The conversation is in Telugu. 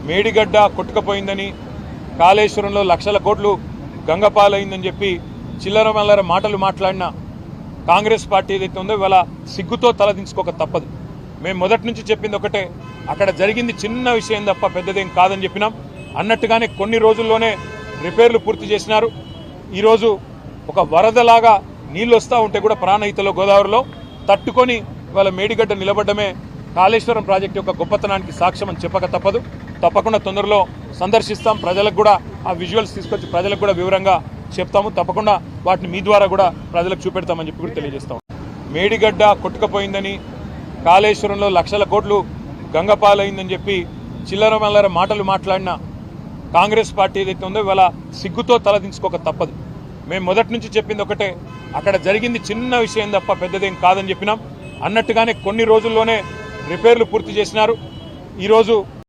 మేడిగడ్డ కొట్టుకుపోయిందని కాళేశ్వరంలో లక్షల కోట్లు గంగపాలైందని చెప్పి చిల్లర మల్లర మాటలు మాట్లాడిన కాంగ్రెస్ పార్టీ ఏదైతే ఉందో ఇవాళ సిగ్గుతో తలదించుకోక తప్పదు. మేము మొదటి నుంచి చెప్పింది ఒకటే, అక్కడ జరిగింది చిన్న విషయం తప్ప పెద్దదేం కాదని చెప్పినాం. అన్నట్టుగానే కొన్ని రోజుల్లోనే రిపేర్లు పూర్తి చేసినారు. ఈరోజు ఒక వరదలాగా నీళ్ళు వస్తూ ఉంటే కూడా ప్రాణహితలో గోదావరిలో తట్టుకొని ఇవాళ మేడిగడ్డ నిలబడ్డమే కాళేశ్వరం ప్రాజెక్టు యొక్క గొప్పతనానికి సాక్ష్యం అని చెప్పక తప్పదు. తప్పకుండా తొందరలో సందర్శిస్తాం. ప్రజలకు కూడా ఆ విజువల్స్ తీసుకొచ్చి ప్రజలకు కూడా వివరంగా చెప్తాము. తప్పకుండా వాటిని మీ ద్వారా కూడా ప్రజలకు చూపెడతామని చెప్పి కూడా తెలియజేస్తాం. మేడిగడ్డ కొట్టుకుపోయిందని కాళేశ్వరంలో లక్షల కోట్లు గంగపాలైందని చెప్పి చిల్లర మల్లర మాటలు మాట్లాడిన కాంగ్రెస్ పార్టీ ఏదైతే ఉందో ఇవాళ సిగ్గుతో తలదించుకోక తప్పదు. మేము మొదటి నుంచి చెప్పింది ఒకటే, అక్కడ జరిగింది చిన్న విషయం తప్ప పెద్దదేం కాదని చెప్పినాం. అన్నట్టుగానే కొన్ని రోజుల్లోనే రిపేర్లు పూర్తి చేసినారు. ఈరోజు